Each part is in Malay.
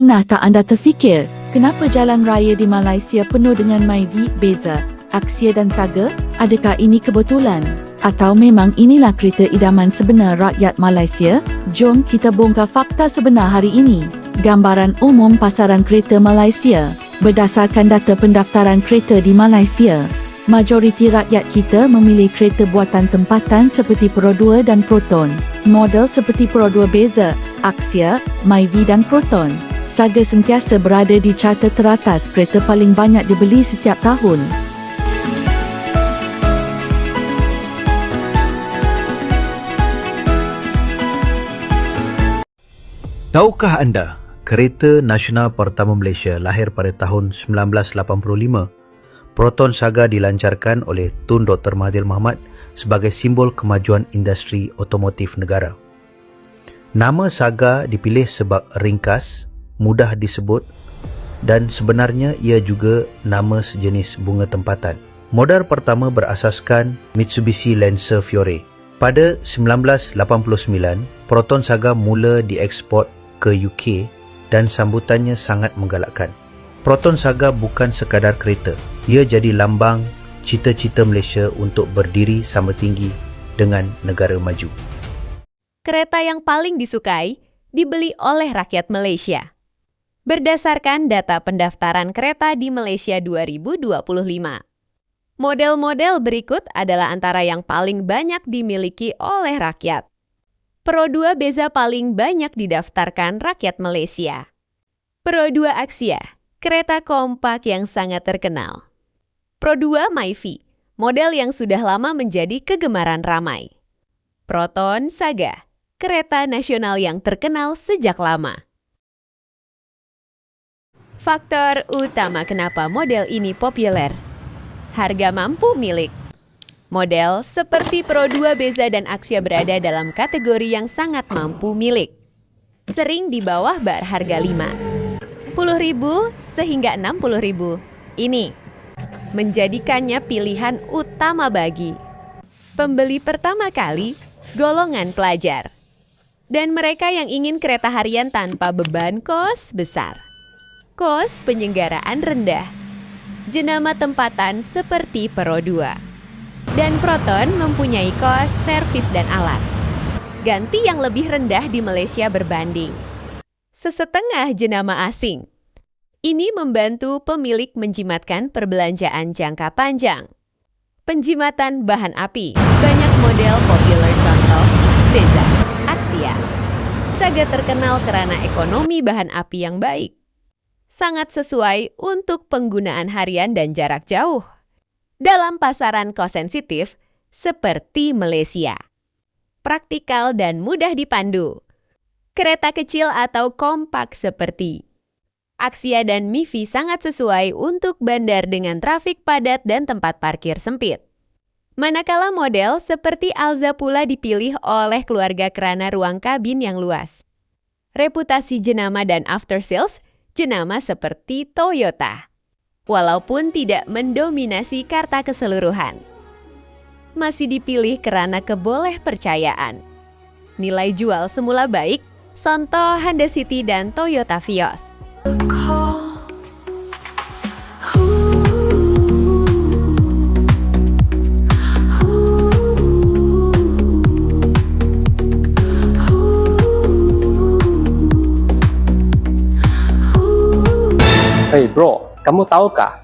Pernah tak anda terfikir, kenapa jalan raya di Malaysia penuh dengan Myvi, Beza, Axia dan Saga? Adakah ini kebetulan? Atau memang inilah kereta idaman sebenar rakyat Malaysia? Jom kita bongkar fakta sebenar hari ini. Gambaran umum pasaran kereta Malaysia. Berdasarkan data pendaftaran kereta di Malaysia, majoriti rakyat kita memilih kereta buatan tempatan seperti Pro 2 dan Proton. Model seperti Pro 2 Beza, Axia, Myvi dan Proton. Saga sentiasa berada di carta teratas kereta paling banyak dibeli setiap tahun. Tahukah anda, kereta nasional pertama Malaysia lahir pada tahun 1985. Proton Saga dilancarkan oleh Tun Dr. Mahathir Mohamad sebagai simbol kemajuan industri otomotif negara. Nama Saga dipilih sebab ringkas, mudah disebut dan sebenarnya ia juga nama sejenis bunga tempatan. Model pertama berasaskan Mitsubishi Lancer Fiore. Pada 1989, Proton Saga mula dieksport ke UK dan sambutannya sangat menggalakkan. Proton Saga bukan sekadar kereta, ia jadi lambang cita-cita Malaysia untuk berdiri sama tinggi dengan negara maju. Kereta yang paling disukai dibeli oleh rakyat Malaysia. Berdasarkan data pendaftaran kereta di Malaysia 2025. Model-model berikut adalah antara yang paling banyak dimiliki oleh rakyat. Pro 2 Beza paling banyak didaftarkan rakyat Malaysia. Pro 2 Axia, kereta kompak yang sangat terkenal. Pro 2 Myvi, model yang sudah lama menjadi kegemaran ramai. Proton Saga, kereta nasional yang terkenal sejak lama. Faktor utama kenapa model ini populer. Harga mampu milik. Model seperti Pro 2 Beza dan Axia berada dalam kategori yang sangat mampu milik. Sering di bawah bar harga 50.000 sehingga 60.000. Ini menjadikannya pilihan utama bagi pembeli pertama kali, golongan pelajar, dan mereka yang ingin kereta harian tanpa beban kos besar. Kos penyelenggaraan rendah, jenama tempatan seperti Pro 2. Dan Proton mempunyai kos servis dan alat ganti yang lebih rendah di Malaysia berbanding sesetengah jenama asing. Ini membantu pemilik menjimatkan perbelanjaan jangka panjang. Penjimatan bahan api, banyak model populer contoh Beza, Axia. Saga terkenal karena ekonomi bahan api yang baik. Sangat sesuai untuk penggunaan harian dan jarak jauh dalam pasaran kos sensitif seperti Malaysia. Praktikal dan mudah dipandu. Kereta kecil atau kompak seperti Axia dan Myvi sangat sesuai untuk bandar dengan trafik padat dan tempat parkir sempit. Manakala model seperti Alza pula dipilih oleh keluarga karena ruang kabin yang luas. Reputasi jenama dan after sales jenama seperti Toyota, walaupun tidak mendominasi karta keseluruhan. Masih dipilih karena kebolehpercayaan. Nilai jual semula baik, contoh Honda City dan Toyota Vios. Hey bro, kamu tahukah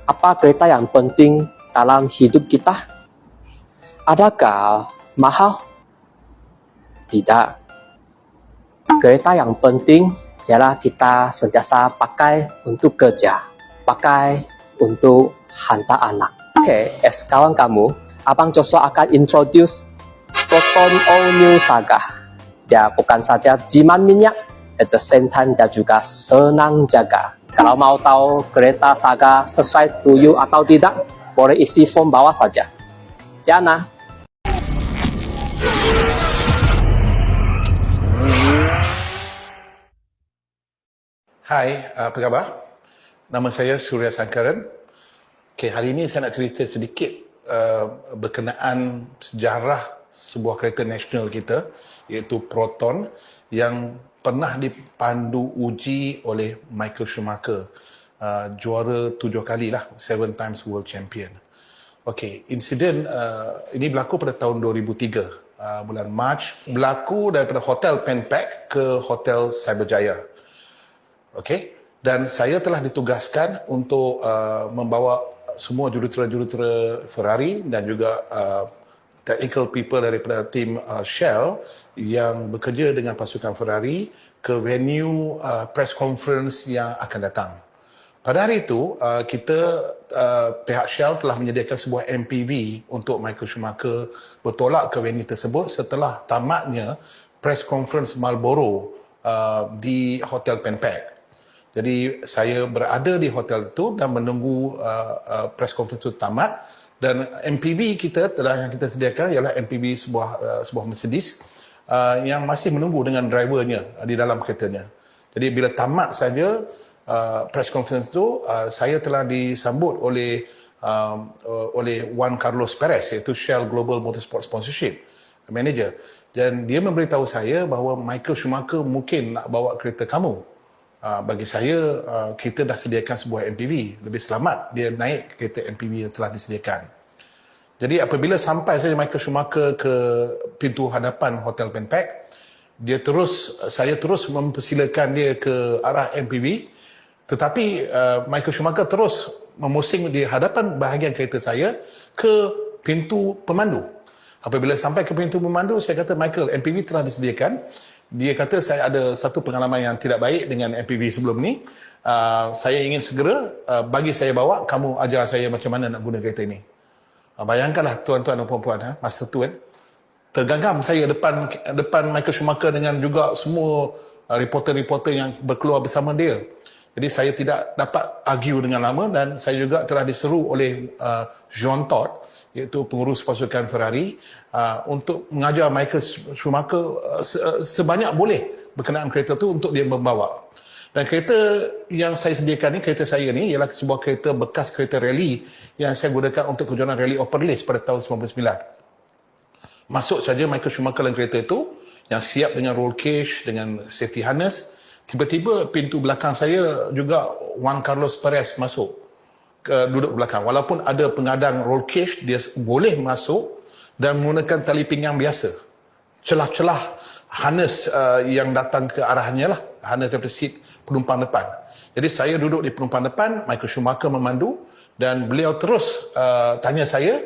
apa kereta yang penting dalam hidup kita? Adakah mahal? Tidak. Kereta yang penting ialah kita sentiasa pakai untuk kerja, pakai untuk hantar anak. Oke, kawan kamu, Abang Joshua akan introduce Proton All New Saga. Dia bukan saja jimat minyak, at the same time dia juga senang jaga. Kalau mau tahu kereta Saga sesuai to you atau tidak, boleh isi form bawah saja. Jana. Hai, apa khabar? Nama saya Surya Sangkaran. Hari ini saya nak cerita sedikit berkenaan sejarah sebuah kereta nasional kita, iaitu Proton, yang pernah dipandu uji oleh Michael Schumacher, juara 7 kali lah, 7 times world champion. Okey, insiden ini berlaku pada tahun 2003, bulan Mac, berlaku daripada Hotel Pen Pac ke Hotel Cyberjaya. Okey, dan saya telah ditugaskan untuk membawa semua jurutera-jurutera Ferrari dan juga technical people daripada tim Shell yang bekerja dengan pasukan Ferrari ke venue press conference yang akan datang. Pada hari itu, pihak Shell telah menyediakan sebuah MPV untuk Michael Schumacher bertolak ke venue tersebut setelah tamatnya press conference Marlboro di Hotel Pen Pac. Jadi saya berada di hotel itu dan menunggu press conference itu tamat, dan MPV yang kita sediakan ialah MPV sebuah Mercedes yang masih menunggu dengan drivernya di dalam keretanya. Jadi bila tamat saja press conference itu, saya telah disambut oleh Juan Carlos Perez, iaitu Shell Global Motorsport Sponsorship Manager, dan dia memberitahu saya bahawa Michael Schumacher mungkin nak bawa kereta kamu. Bagi saya, kita dah sediakan sebuah MPV. Lebih selamat dia naik kereta MPV yang telah disediakan. Jadi apabila sampai saja Michael Schumacher ke pintu hadapan Hotel Pen Pac, saya terus mempersilakan dia ke arah MPV. Tetapi Michael Schumacher terus memusing di hadapan bahagian kereta saya ke pintu pemandu. Apabila sampai ke pintu pemandu, saya kata, Michael, MPV telah disediakan. Dia kata, saya ada satu pengalaman yang tidak baik dengan MPV sebelum ni. Saya ingin segera bagi saya bawa, kamu ajar saya macam mana nak guna kereta ini. Bayangkanlah tuan-tuan dan puan-puan, masa tu kan, tergangam saya depan Michael Schumacher dengan juga semua reporter-reporter yang berkeluar bersama dia. Jadi saya tidak dapat argue dengan lama, dan saya juga telah diseru oleh Jean Todt, iaitu pengurus pasukan Ferrari, untuk mengajar Michael Schumacher sebanyak boleh berkenaan kereta tu untuk dia membawa. Dan kereta yang saya sediakan ni, kereta saya ni ialah sebuah kereta bekas kereta rally yang saya gunakan untuk kejuaraan rally open race pada tahun 99. Masuk saja Michael Schumacher dalam kereta itu yang siap dengan roll cage, dengan safety harness. Tiba-tiba pintu belakang saya juga Juan Carlos Perez masuk, duduk belakang. Walaupun ada pengadang roll cage, dia boleh masuk dan menggunakan tali pinggang biasa. Celah-celah harness yang datang ke arahnya lah, harness daripada seat penumpang depan. Jadi saya duduk di penumpang depan, Michael Schumacher memandu, dan beliau terus tanya saya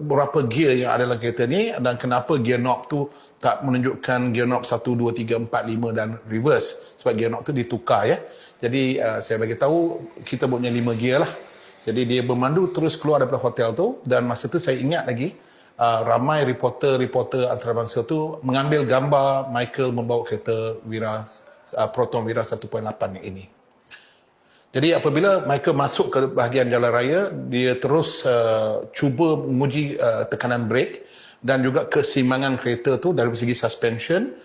berapa gear yang ada dalam kereta ni, dan kenapa gear knob tu tak menunjukkan gear knob 1, 2, 3, 4, 5 dan reverse, sebab gear knob tu ditukar ya. Jadi saya bagi tahu kita punya 5 gear lah. Jadi dia bermandu terus keluar daripada hotel tu, dan masa tu saya ingat lagi ramai reporter antarabangsa tu mengambil gambar Michael membawa kereta Proton Wira 1.8 ini. Jadi apabila Michael masuk ke bahagian jalan raya, dia terus cuba menguji tekanan brake dan juga keseimbangan kereta tu dari segi suspension.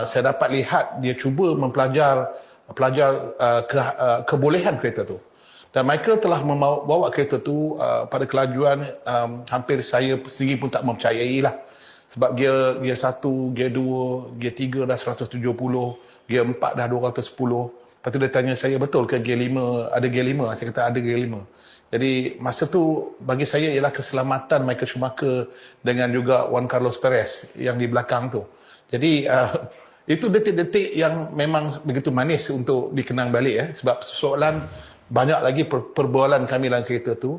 Saya dapat lihat dia cuba mempelajar kebolehan kereta tu. Dan Michael telah membawa kereta tu pada kelajuan hampir saya sendiri pun tak mempercayai lah. Sebab gear 1, gear 2, gear 3 dah 170, gear 4 dah 210. Lepas tu dia tanya saya, betul ke gear 5, ada gear 5? Saya kata ada gear 5. Jadi masa tu bagi saya ialah keselamatan Michael Schumacher dengan juga Juan Carlos Perez yang di belakang tu. Jadi itu detik-detik yang memang begitu manis untuk dikenang balik sebab soalan banyak lagi perbualan kami dalam kereta tu.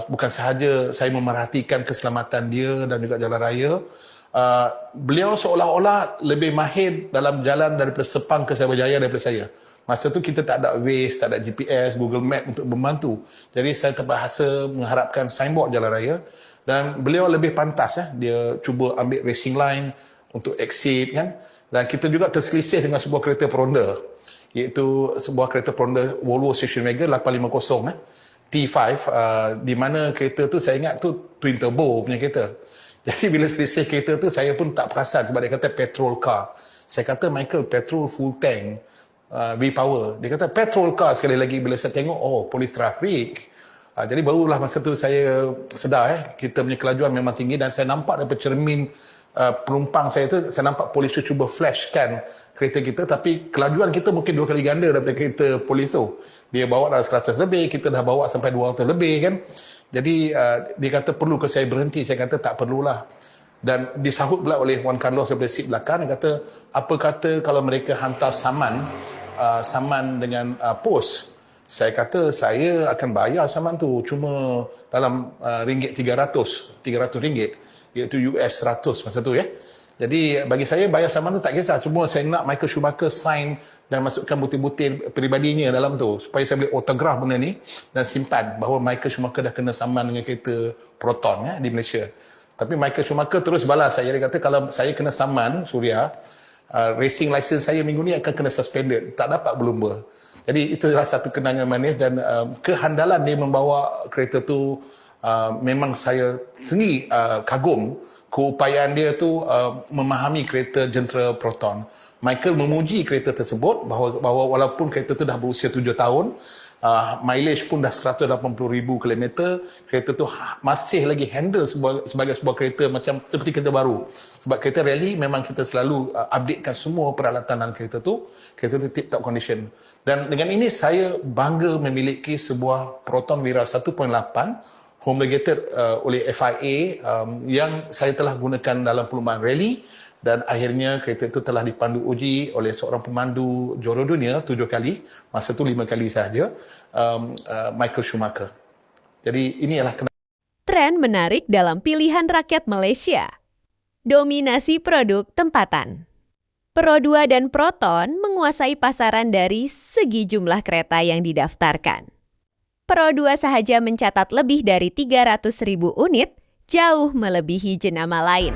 Bukan sahaja saya memerhatikan keselamatan dia dan juga jalan raya. Beliau seolah-olah lebih mahir dalam jalan daripada Sepang ke Cyberjaya daripada saya. Masa tu kita tak ada Waze, tak ada GPS, Google Map untuk membantu. Jadi saya terpaksa mengharapkan signboard jalan raya. Dan beliau lebih pantas dia cuba ambil racing line untuk exit kan. Dan kita juga terselisih dengan sebuah kereta peronda, iaitu sebuah kereta peronda Volvo Station Wagon 850 T5, di mana kereta tu saya ingat tu twin turbo punya kereta. Jadi bila selisih kereta tu saya pun tak perasan sebab dia kata petrol car. Saya kata, Michael, petrol full tank, V-power. Dia kata petrol car sekali lagi. Bila saya tengok, oh, polis trafik. Jadi barulah masa tu saya sedar kita punya kelajuan memang tinggi, dan saya nampak daripada cermin penumpang saya tu, saya nampak polis tu cuba flashkan kereta kita, tapi kelajuan kita mungkin 2 kali ganda daripada kereta polis tu. Dia bawa dalam 100 lebih, kita dah bawa sampai 200 lebih kan. Jadi dia kata perlu ke saya berhenti, saya kata tak perlulah. Dan disahut pula oleh Wan Carlos daripada seat belakang, dia kata apa kata kalau mereka hantar saman dengan pos. Saya kata saya akan bayar saman tu, cuma dalam ringgit 300 ringgit, iaitu US 100 masa tu ya. Jadi bagi saya bayar saman tu tak kisah, cuma saya nak Michael Schumacher sign dan masukkan butir-butir peribadinya dalam tu, supaya saya boleh autograf benda ni dan simpan bahawa Michael Schumacher dah kena saman dengan kereta Proton ya, di Malaysia. Tapi Michael Schumacher terus balas saya, dia kata kalau saya kena saman Suria, racing license saya minggu ni akan kena suspended, tak dapat berlumba. Jadi itu adalah satu kenangan manis, dan kehandalan dia membawa kereta tu memang saya sendiri kagum keupayaan dia tu memahami kereta jentera Proton. Michael memuji kereta tersebut bahawa walaupun kereta tu dah berusia 7 tahun, mileage pun dah 180,000 km, kereta tu masih lagi handle sebagai sebuah kereta macam seperti kereta baru. Sebab kereta rally memang kita selalu updatekan semua peralatan dalam kereta tu tip-top condition. Dan dengan ini saya bangga memiliki sebuah Proton Wira 1.8 homologated oleh FIA yang saya telah gunakan dalam perlumbaan rally, dan akhirnya kereta itu telah dipandu uji oleh seorang pemandu juara dunia 7 kali, masa tu 5 kali sahaja, Michael Schumacher. Jadi ini adalah Tren menarik dalam pilihan rakyat Malaysia. Dominasi produk tempatan. Pro 2 dan Proton menguasai pasaran dari segi jumlah kereta yang didaftarkan. Pro 2 sahaja mencatat lebih dari 300.000 unit, jauh melebihi jenama lain.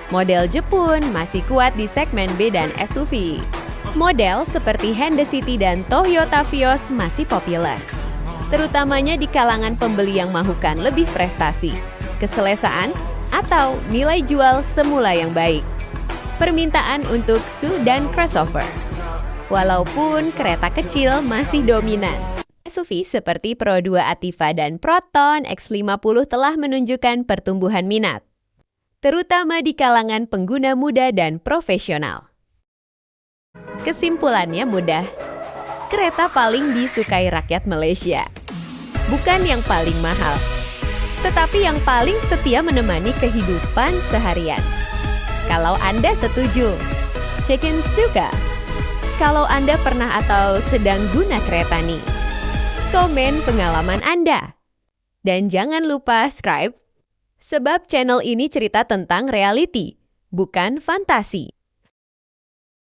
Model Jepun masih kuat di segmen B dan SUV. Model seperti Honda City dan Toyota Vios masih populer, terutamanya di kalangan pembeli yang mahukan lebih prestasi, keselesaan, atau nilai jual semula yang baik. Permintaan untuk SUV dan crossover. Walaupun kereta kecil masih dominan, SUV seperti Pro 2 Ativa dan Proton X50 telah menunjukkan pertumbuhan minat, terutama di kalangan pengguna muda dan profesional. Kesimpulannya mudah, kereta paling disukai rakyat Malaysia. Bukan yang paling mahal, tetapi yang paling setia menemani kehidupan seharian. Kalau Anda setuju, check-in suka. Kalau Anda pernah atau sedang guna kereta nih, komen pengalaman Anda. Dan jangan lupa subscribe, sebab channel ini cerita tentang reality, bukan fantasi.